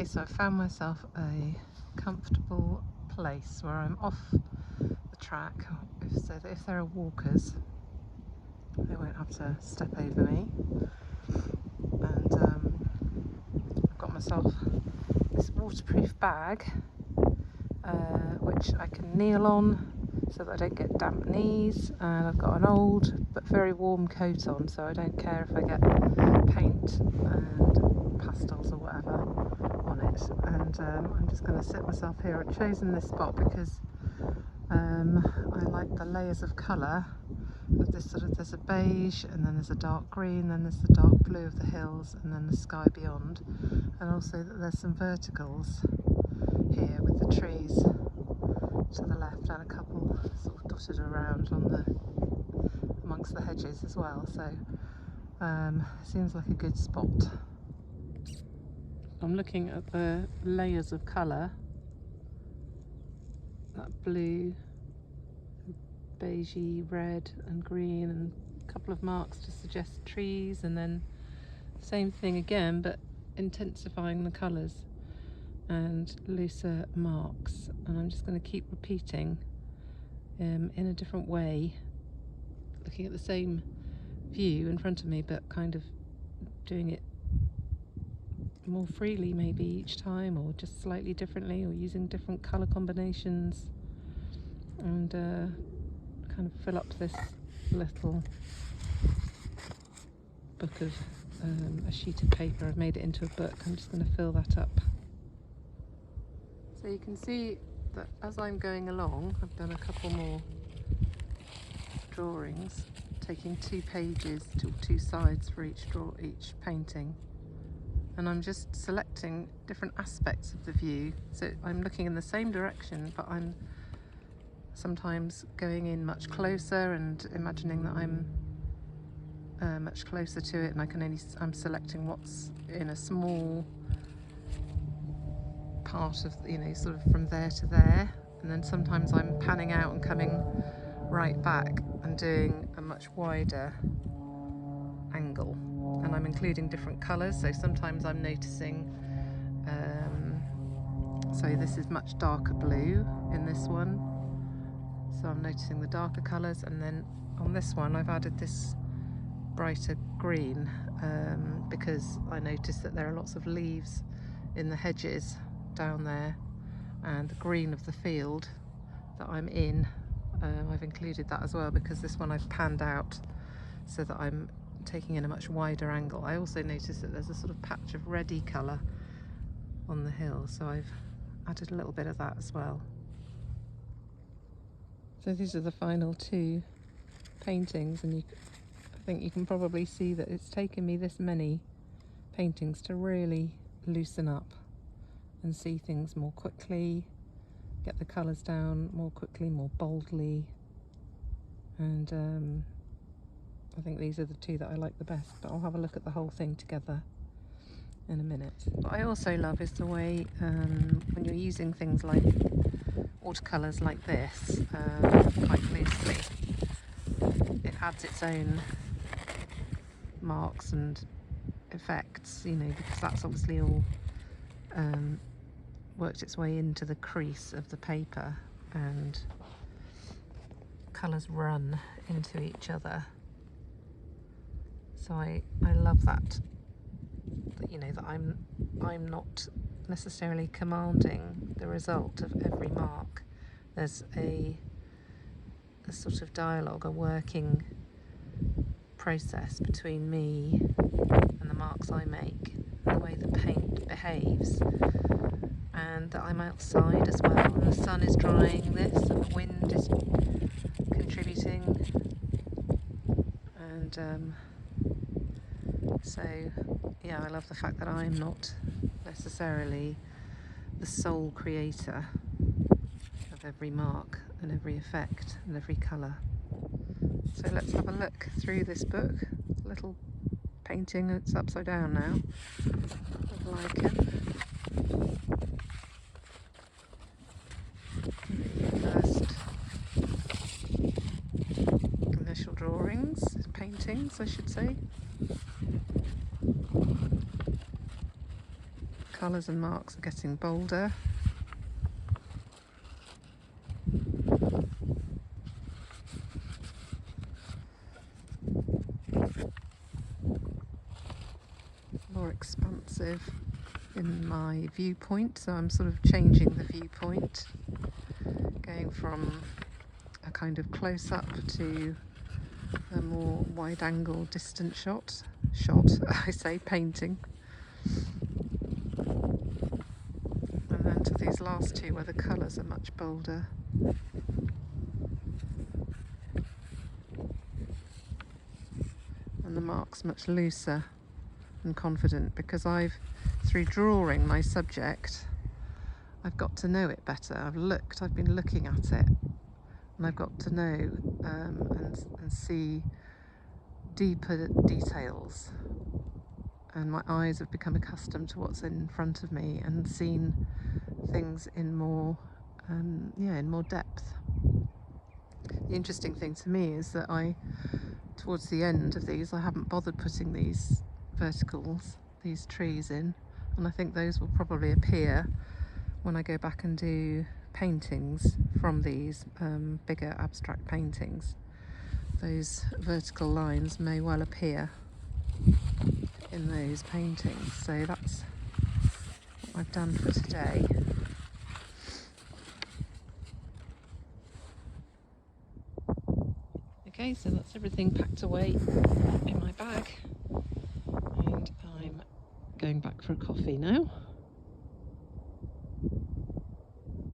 Okay, so I found myself a comfortable place where I'm off the track, so that if there are walkers, they won't have to step over me. And I've got myself this waterproof bag, which I can kneel on so that I don't get damp knees, and I've got an old but very warm coat on, so I don't care if I get paint and pastels or whatever on it. And I'm just going to sit myself here. I've chosen this spot because I like the layers of colour of this sort of, there's a beige, and then there's a dark green, then there's the dark blue of the hills, and then the sky beyond, and also that there's some verticals here with the trees to the left and a couple sort of dotted around on the amongst the hedges as well. So seems like a good spot. I'm looking at the layers of colour, that blue, beigey, red and green, and a couple of marks to suggest trees, and then same thing again but intensifying the colours and looser marks. And I'm just going to keep repeating in a different way, looking at the same view in front of me but kind of doing it more freely maybe each time, or just slightly differently, or using different colour combinations, and kind of fill up this little book of a sheet of paper. I've made it into a book. I'm just going to fill that up. So you can see that as I'm going along, I've done a couple more drawings, taking 2 pages to 2 sides for each painting, and I'm just selecting different aspects of the view. So I'm looking in the same direction, but I'm sometimes going in much closer and imagining that I'm much closer to it, and I'm selecting what's in a small part of, you know, sort of from there to there, and then sometimes I'm panning out and coming right back and doing a much wider angle, and I'm including different colours. So sometimes I'm noticing so this is much darker blue in this one, so I'm noticing the darker colours, and then on this one I've added this brighter green because I noticed that there are lots of leaves in the hedges down there, and the green of the field that I'm in, I've included that as well, because this one I've panned out so that I'm taking in a much wider angle. I also noticed that there's a sort of patch of reddy colour on the hill, so I've added a little bit of that as well. So these are the final 2 paintings, and I think you can probably see that it's taken me this many paintings to really loosen up and see things more quickly, get the colours down more quickly, more boldly, and I think these are the 2 that I like the best, but I'll have a look at the whole thing together in a minute. What I also love is the way when you're using things like watercolours like this quite loosely, it adds its own marks and effects, you know, because that's obviously all worked its way into the crease of the paper, and colours run into each other. So I love that, you know, that I'm not necessarily commanding the result of every mark. There's a sort of dialogue, a working process between me and the marks I make, and the way the paint behaves, and that I'm outside as well, and the sun is drying this, and the wind is contributing, and so yeah, I love the fact that I'm not necessarily the sole creator of every mark and every effect and every colour. So let's have a look through this book. Little painting, it's upside down now, of lichen. First initial drawings, paintings I should say. Colours and marks are getting bolder. More expansive in my viewpoint, so I'm sort of changing the viewpoint, going from a kind of close-up to a more wide-angle distant shot, I say, painting. And then to these last two where the colours are much bolder. And the marks much looser and confident, because through drawing my subject, I've got to know it better. I've been looking at it, and I've got to know and see deeper details, and my eyes have become accustomed to what's in front of me and seen things in more depth. The interesting thing to me is that towards the end of these, I haven't bothered putting these verticals, these trees in, and I think those will probably appear when I go back and do paintings from these bigger abstract paintings. Those vertical lines may well appear in those paintings, so that's what I've done for today. Okay, so that's everything packed away in my bag, and I'm going back for a coffee now.